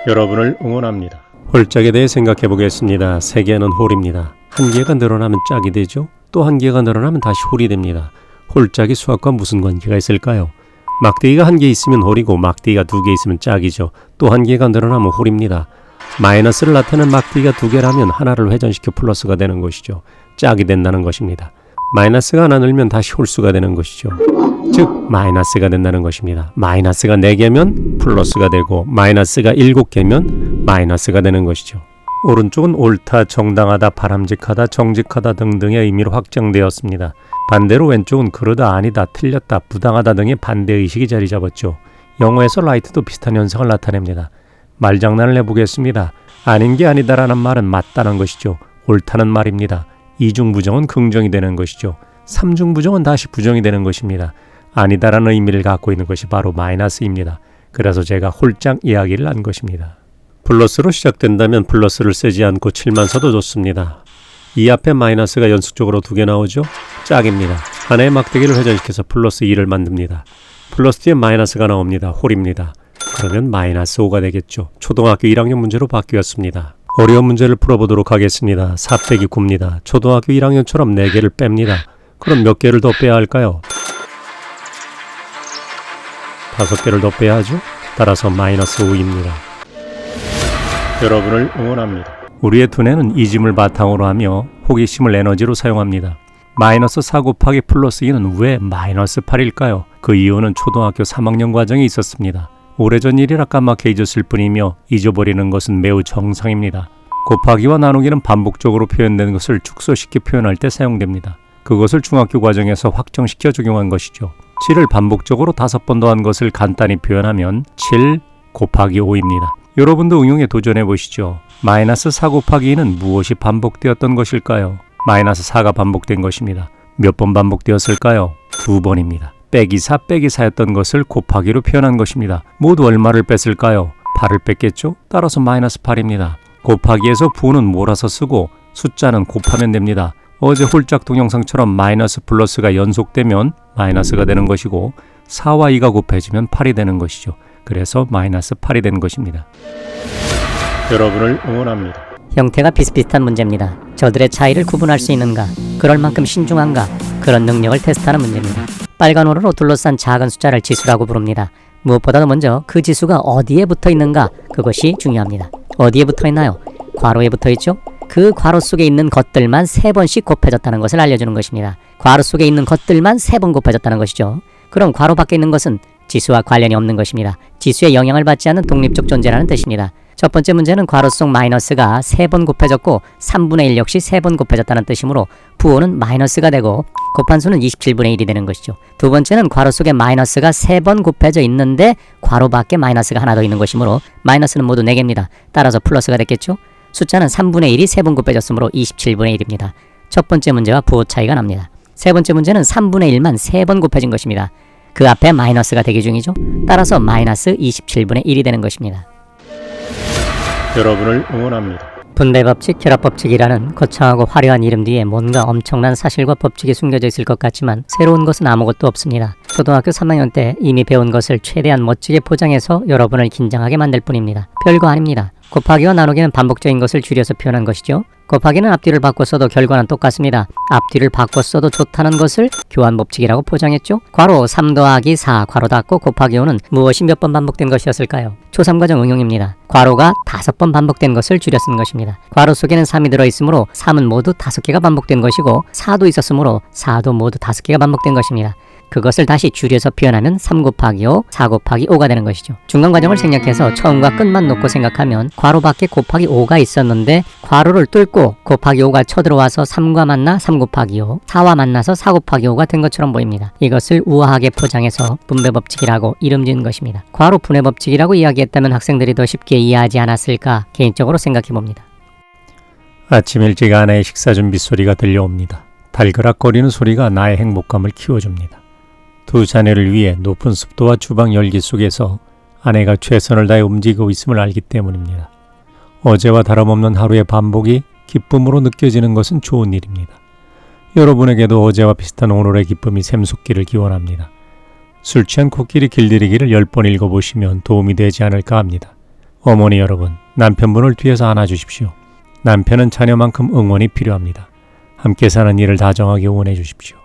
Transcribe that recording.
여러분을 응원합니다. 홀짝에 대해 생각해 보겠습니다. 세 개는 홀입니다. 한 개가 늘어나면 짝이 되죠. 또 한 개가 늘어나면 다시 홀이 됩니다. 홀짝이 수학과 무슨 관계가 있을까요? 막대기가 한 개 있으면 홀이고 막대기가 두 개 있으면 짝이죠. 또 한 개가 늘어나면 홀입니다. 마이너스를 나타내는 막대기가 두 개라면 하나를 회전시켜 플러스가 되는 것이죠. 짝이 된다는 것입니다. 마이너스가 하나 늘면 다시 홀수가 되는 것이죠. 즉 마이너스가 된다는 것입니다. 마이너스가 4개면 플러스가 되고 마이너스가 7개면 마이너스가 되는 것이죠. 오른쪽은 옳다, 정당하다, 바람직하다, 정직하다 등등의 의미로 확정되었습니다. 반대로 왼쪽은 그러다, 아니다, 틀렸다, 부당하다 등의 반대의식이 자리 잡았죠. 영어에서 right도 비슷한 현상을 나타냅니다. 말장난을 해보겠습니다. 아닌 게 아니다라는 말은 맞다는 것이죠. 옳다는 말입니다. 이중부정은 긍정이 되는 것이죠. 삼중부정은 다시 부정이 되는 것입니다. 아니다라는 의미를 갖고 있는 것이 바로 마이너스입니다. 그래서 제가 홀짝 이야기를 한 것입니다. 플러스로 시작된다면 플러스를 쓰지 않고 7만 써도 좋습니다. 이 앞에 마이너스가 연속적으로 2개 나오죠? 짝입니다. 하나의 막대기를 회전시켜서 플러스 2를 만듭니다. 플러스 뒤에 마이너스가 나옵니다. 홀입니다. 그러면 마이너스 5가 되겠죠. 초등학교 1학년 문제로 바뀌었습니다. 어려운 문제를 풀어보도록 하겠습니다. 4 빼기 9입니다. 초등학교 1학년처럼 4개를 뺍니다. 그럼 몇 개를 더 빼야 할까요? 5개를 더 빼야 하죠? 따라서 마이너스 5입니다. 여러분을 응원합니다. 우리의 두뇌는 이짐을 바탕으로 하며 호기심을 에너지로 사용합니다. 마이너스 4 곱하기 플러스 2는 왜 마이너스 8일까요? 그 이유는 초등학교 3학년 과정에 있었습니다. 오래전 일이라 까맣게 잊었을 뿐이며 잊어버리는 것은 매우 정상입니다. 곱하기와 나누기는 반복적으로 표현되는 것을 축소시켜 표현할 때 사용됩니다. 그것을 중학교 과정에서 확정시켜 적용한 것이죠. 7을 반복적으로 5번 더한 것을 간단히 표현하면 7 곱하기 5입니다. 여러분도 응용에 도전해 보시죠. 마이너스 4 곱하기 2는 무엇이 반복되었던 것일까요? 마이너스 4가 반복된 것입니다. 몇 번 반복되었을까요? 2번입니다. 빼기 4 빼기 4였던 것을 곱하기로 표현한 것입니다. 모두 얼마를 뺐을까요? 8을 뺐겠죠? 따라서 마이너스 8입니다. 곱하기에서 부호는 몰아서 쓰고 숫자는 곱하면 됩니다. 어제 홀짝 동영상처럼 마이너스 플러스가 연속되면 마이너스가 되는 것이고 4와 2가 곱해지면 8이 되는 것이죠. 그래서 마이너스 8이 된 것입니다. 여러분을 응원합니다. 형태가 비슷비슷한 문제입니다. 저들의 차이를 구분할 수 있는가, 그럴 만큼 신중한가, 그런 능력을 테스트하는 문제입니다. 빨간 호로로 둘러싼 작은 숫자를 지수라고 부릅니다. 무엇보다도 먼저 그 지수가 어디에 붙어 있는가, 그것이 중요합니다. 어디에 붙어 있나요? 괄호에 붙어 있죠? 그 괄호 속에 있는 것들만 3번씩 곱해졌다는 것을 알려주는 것입니다. 괄호 속에 있는 것들만 3번 곱해졌다는 것이죠. 그럼 괄호 밖에 있는 것은 지수와 관련이 없는 것입니다. 지수의 영향을 받지 않는 독립적 존재라는 뜻입니다. 첫 번째 문제는 괄호 속 마이너스가 3번 곱해졌고 3분의 1 역시 3번 곱해졌다는 뜻이므로 부호는 마이너스가 되고 곱한 수는 27분의 1이 되는 것이죠. 두 번째는 괄호 속에 마이너스가 3번 곱해져 있는데 괄호 밖에 마이너스가 하나 더 있는 것이므로 마이너스는 모두 4개입니다. 따라서 플러스가 됐겠죠. 숫자는 3분의 1이 3번 곱해졌으므로 27분의 1입니다. 첫 번째 문제와 부호 차이가 납니다. 세 번째 문제는 3분의 1만 3번 곱해진 것입니다. 그 앞에 마이너스가 대기 중이죠. 따라서 마이너스 27분의 1이 되는 것입니다. 여러분을 응원합니다. 분배법칙, 결합법칙이라는 거창하고 화려한 이름 뒤에 뭔가 엄청난 사실과 법칙이 숨겨져 있을 것 같지만 새로운 것은 아무것도 없습니다. 초등학교 3학년 때 이미 배운 것을 최대한 멋지게 포장해서 여러분을 긴장하게 만들 뿐입니다. 별거 아닙니다. 곱하기와 나누기는 반복적인 것을 줄여서 표현한 것이죠. 곱하기는 앞뒤를 바꿔 써도 결과는 똑같습니다. 앞뒤를 바꿔 써도 좋다는 것을 교환법칙이라고 포장했죠. 괄호 3 더하기 4 괄호 닫고 곱하기 5는 무엇이 몇 번 반복된 것이었을까요? 초3과정 응용입니다. 괄호가 5번 반복된 것을 줄여 쓴 것입니다. 괄호 속에는 3이 들어있으므로 3은 모두 5개가 반복된 것이고 4도 있었으므로 4도 모두 5개가 반복된 것입니다. 그것을 다시 줄여서 표현하면 3 곱하기 5, 4 곱하기 5가 되는 것이죠. 중간 과정을 생략해서 처음과 끝만 놓고 생각하면 괄호 밖에 곱하기 5가 있었는데 괄호를 뚫고 곱하기 5가 쳐들어와서 3과 만나 3 곱하기 5, 4와 만나서 4 곱하기 5가 된 것처럼 보입니다. 이것을 우아하게 포장해서 분배법칙이라고 이름 지은 것입니다. 괄호 분해법칙이라고 이야기했다면 학생들이 더 쉽게 이해하지 않았을까 개인적으로 생각해봅니다. 아침 일찍 아내의 식사 준비 소리가 들려옵니다. 달그락거리는 소리가 나의 행복감을 키워줍니다. 두 자녀를 위해 높은 습도와 주방 열기 속에서 아내가 최선을 다해 움직이고 있음을 알기 때문입니다. 어제와 다름없는 하루의 반복이 기쁨으로 느껴지는 것은 좋은 일입니다. 여러분에게도 어제와 비슷한 오늘의 기쁨이 샘솟기를 기원합니다. 술 취한 코끼리 길들이기를 10번 읽어보시면 도움이 되지 않을까 합니다. 어머니 여러분, 남편분을 뒤에서 안아주십시오. 남편은 자녀만큼 응원이 필요합니다. 함께 사는 일을 다정하게 응원해 주십시오.